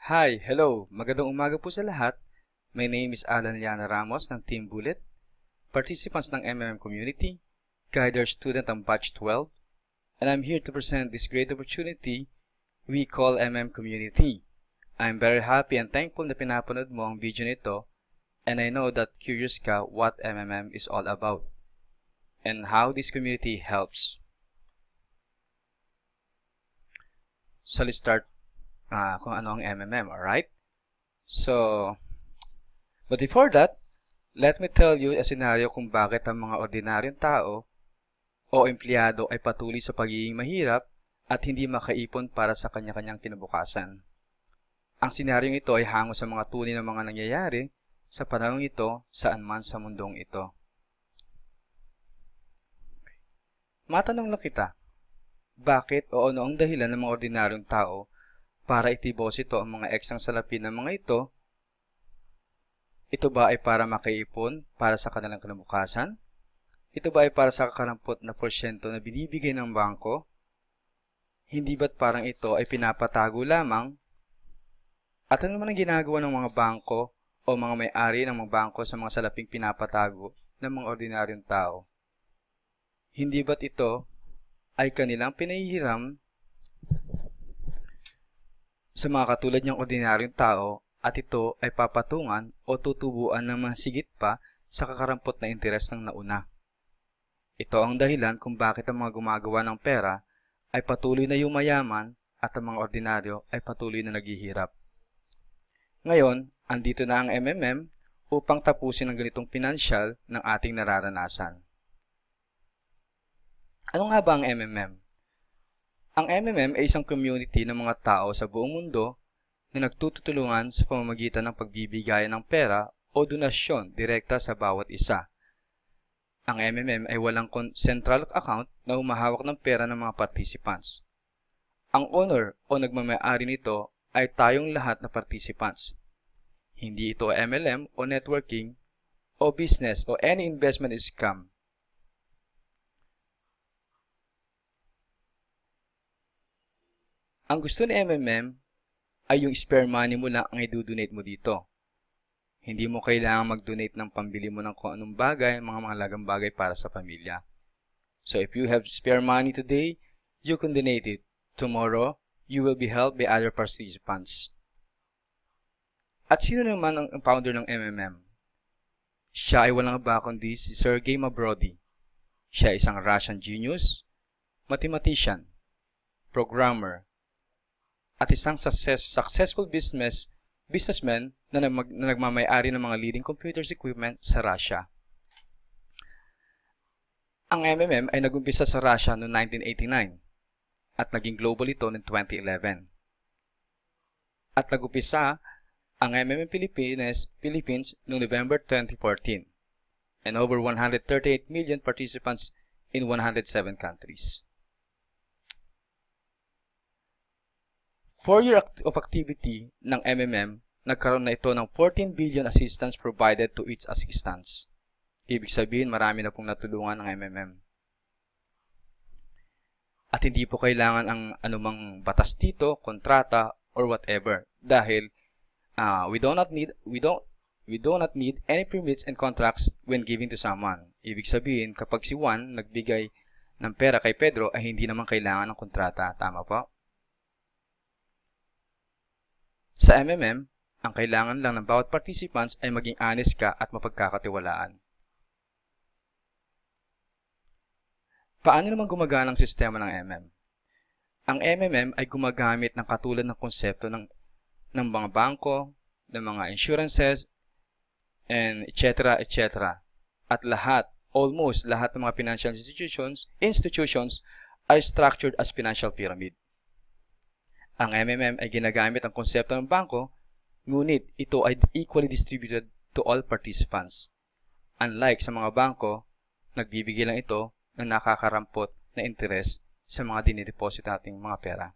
Hi, hello. Magandang umaga po sa lahat. My name is Alan Liana Ramos ng Team Bullet, participants ng MMM Community, Guider Student ng Batch 12, and I'm here to present this great opportunity we call MMM Community. I'm very happy and thankful na pinapanood mo ang video nito, and I know that curious ka what MMM is all about and how this community helps. So let's start kung ano ang MMM, alright? But before that, let me tell you a scenario kung bakit ang mga ordinaryong tao o empleyado ay patuloy sa pagiging mahirap at hindi makaipon para sa kanya-kanyang kinabukasan. Ang senaryong ito ay hango sa mga tunay na mga nangyayari sa panahong ito saan man sa mundong ito. Matanong lang kita, bakit o ano ang dahilan ng mga ordinaryong tao para itibosito ang mga eksang salapi ng mga ito? Ito ba ay para makaipon para sa kanilang kinabukasan? Ito ba ay para sa kakarampot na porsyento na binibigay ng bangko? Hindi ba't parang ito ay pinapatago lamang? At ano naman ang ginagawa ng mga bangko o mga may-ari ng mga bangko sa mga salaping pinapatago ng mga ordinaryong tao? Hindi ba't ito ay kanilang pinahihiram sa mga katulad niyang ordinaryong tao at ito ay papatungan o tutubuan ng mga sigit pa sa kakarampot na interes ng nauna? Ito ang dahilan kung bakit ang mga gumagawa ng pera ay patuloy na yumayaman at ang mga ordinaryo ay patuloy na naghihirap. Ngayon, andito na ang MMM upang tapusin ang ganitong pinansyal ng ating nararanasan. Ano nga ba ang MMM? Ang MMM ay isang community ng mga tao sa buong mundo na nagtutulungan sa pamamagitan ng pagbibigayan ng pera o donasyon direkta sa bawat isa. Ang MMM ay walang central account na humahawak ng pera ng mga participants. Ang owner o nagmamay-ari nito ay tayong lahat na participants. Hindi ito MLM o networking o business o any investment scam. Ang gusto ni MMM ay yung spare money mo lang ang i-donate mo dito. Hindi mo kailangang mag-donate ng pambili mo ng kung anong bagay, mga mahalagang bagay para sa pamilya. So if you have spare money today, you can donate it. Tomorrow, you will be helped by other participants. At sino naman ang founder ng MMM? Siya ay walang iba kundi si Sergey Mabrody. Siya ay isang Russian genius, mathematician, programmer, at isang successful businessman na nagmamay-ari ng mga leading computers equipment sa Russia. Ang MMM ay nagumpisa sa Russia noong 1989 at naging global ito noong 2011. At nagumpisa ang MMM Philippines noong November 2014 and over 138 million participants in 107 countries. 4 years of activity ng MMM, nagkaroon na ito ng 14 billion assistance provided to each assistance. Ibig sabihin, marami na pong natulungan ng MMM. At hindi po kailangan ang anumang batas dito, kontrata, or whatever. Dahil we do not need any permits and contracts when giving to someone. Ibig sabihin, kapag si Juan nagbigay ng pera kay Pedro, ay hindi naman kailangan ng kontrata. Tama po? Sa MMM, ang kailangan lang ng bawat participants ay maging honest ka at mapagkakatiwalaan. Paano naman gumagana ang sistema ng MM? Ang MMM ay gumagamit ng katulad ng konsepto ng mga bangko, ng mga insurances, and etc. At almost lahat ng mga financial institutions are structured as financial pyramid. Ang MMM ay ginagamit ang konsepto ng bangko, ngunit ito ay equally distributed to all participants. Unlike sa mga bangko, nagbibigay lang ito ng nakakarampot na interes sa mga dinideposit nating mga pera.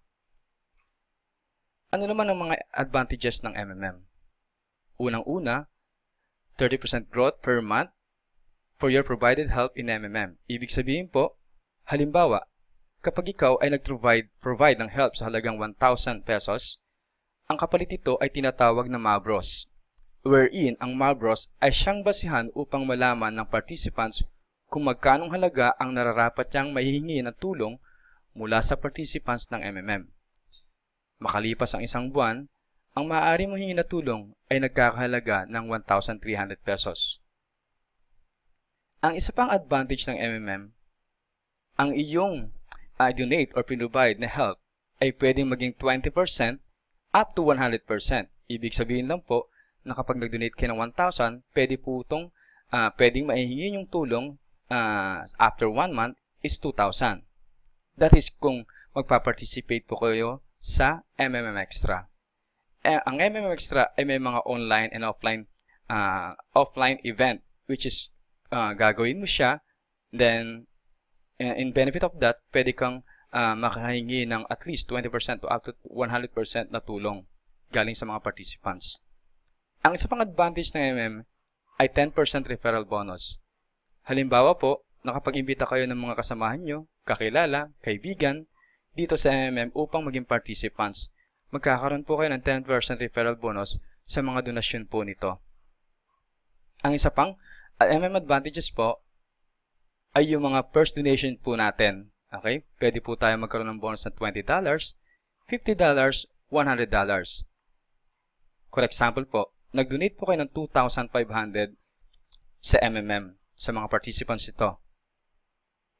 Ano naman ang mga advantages ng MMM? Unang-una, 30% growth per month for your provided help in MMM. Ibig sabihin po, halimbawa, kapag ikaw ay nag-provide ng help sa halagang 1,000 pesos Ang kapalit nito ay tinatawag na Mavros, wherein ang Mavros ay siyang basihan upang malaman ng participants kung magkanong halaga ang nararapat niyang mahihingi ng tulong mula sa participants ng MMM. Makalipas ang isang buwan, ang maaari mong hingin na tulong ay nagkakahalaga ng 1,300 pesos. Ang isa pang advantage ng MMM, ang iyong donate or provide na help ay pwedeng maging 20% up to 100%. Ibig sabihin lang po na kapag nag-donate kayo ng 1,000, pwede po itong pwedeng maihingi yung tulong after 1 month is 2,000. That is kung magpa-participate po kayo sa MMM Extra. Ang MMM Extra ay may mga online and offline event which is gagawin mo siya, then in benefit of that, pwede kang makahingi ng at least 20% to up to 100% na tulong galing sa mga participants. Ang isa pang advantage ng MMM ay 10% referral bonus. Halimbawa po, nakapag-imbita kayo ng mga kasamahan nyo, kakilala, kaibigan, dito sa MMM upang maging participants. Magkakaroon po kayo ng 10% referral bonus sa mga donasyon po nito. Ang isa pang MMM advantages po ay yung mga first donation po natin. Okay? Pwede po tayo magkaroon ng bonus na $20, $50, $100. For example po, nag-donate po kayo ng 2,500 sa MMM sa mga participants ito.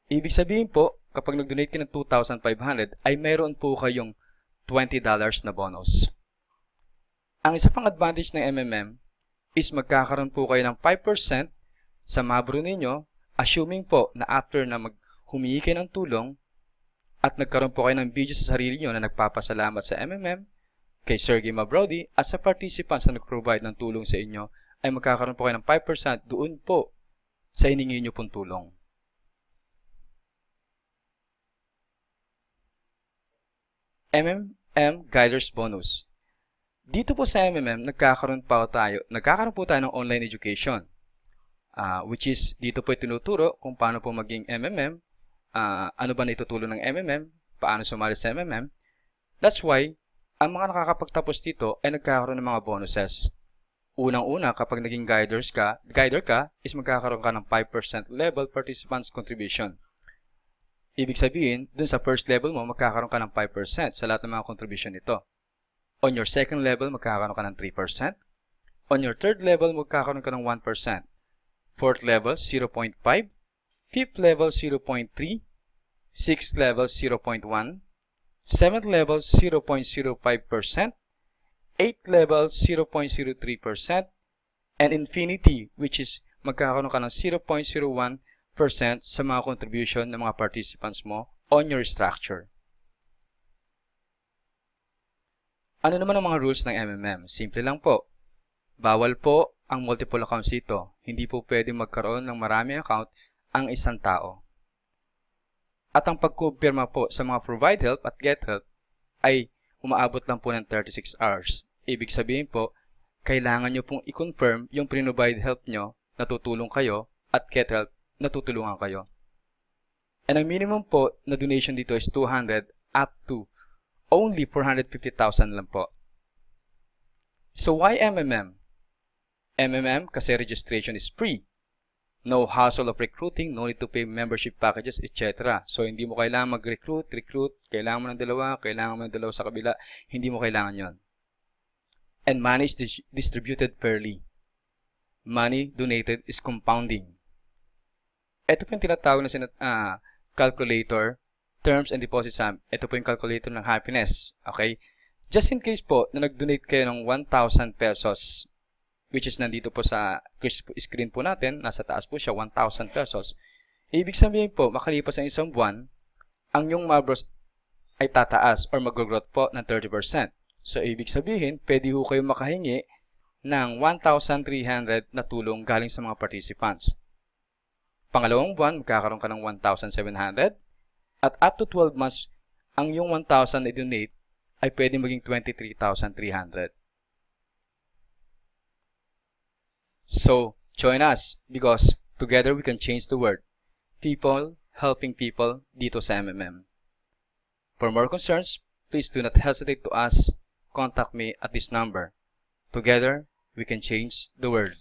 Ibig sabihin po, kapag nag-donate kayo ng 2,500 ay mayroon po kayong $20 na bonus. Ang isa pang advantage ng MMM is magkakaroon po kayo ng 5% sa mabro ninyo, assuming po na after na humingi kayo ng tulong at nagkaroon po kayo ng video sa sarili nyo na nagpapasalamat sa MMM, kay Sergey Mabrody at sa participants na nag-provide ng tulong sa inyo, ay magkakaroon po kayo ng 5% doon po sa hiningi nyo pong tulong. MMM Guiders Bonus. Dito po sa MMM, nagkakaroon po tayo ng online education. Which is, dito po tinuturo kung paano po maging MMM, ano ba na itutulong ng MMM, paano sumali sa MMM. That's why, ang mga nakakapagtapos dito ay nagkakaroon ng mga bonuses. Unang-una, kapag naging guider ka, is magkakaroon ka ng 5% level participants contribution. Ibig sabihin, dun sa first level mo, magkakaroon ka ng 5% sa lahat ng mga contribution nito. On your second level, magkakaroon ka ng 3%. On your third level, magkakaroon ka ng 1%. Fourth level, 0.5. Fifth level, 0.3. Sixth level, 0.1. Seventh level, 0.05%. Eighth level, 0.03%. And infinity, which is magkakaroon ka ng 0.01% sa mga contribution ng mga participants mo on your structure. Ano naman ang mga rules ng MMM? Simple lang po. Bawal po ang multiple accounts dito. Hindi po pwede magkaroon ng maraming account ang isang tao. At ang pagkumpirma po sa mga provide help at get help ay umaabot lang po ng 36 hours. Ibig sabihin po, kailangan nyo pong i-confirm yung provide help nyo, natutulong kayo, at get help, natutulungan kayo. And ang minimum po na donation dito is 200 up to only 450,000 lang po. So why MMM? MMM kasi registration is free. No hassle of recruiting, no need to pay membership packages, etc. So hindi mo kailangan mag-recruit, kailangan mo ng dalawa sa kabila, hindi mo kailangan yon. And money is distributed fairly. Money donated is compounding. Ito po yung tinatawag na calculator, terms and deposit sum. Ito po yung calculator ng happiness. Okay? Just in case po na nag-donate kayo ng 1,000 pesos, which is nandito po sa screen po natin, nasa taas po siya, 1,000 pesos. Ibig sabihin po, makalipas ang isang buwan, ang yung Mavros ay tataas or mag-growth po ng 30%. So, ibig sabihin, pwede ho kayo makahingi ng 1,300 na tulong galing sa mga participants. Pangalawang buwan, magkakaroon ka ng 1,700. At up to 12 months, ang yung 1,000 na i-donate ay pwede maging 23,300. So, join us because together we can change the world. People helping people dito sa MMM. For more concerns, please do not hesitate to ask, contact me at this number. Together, we can change the world.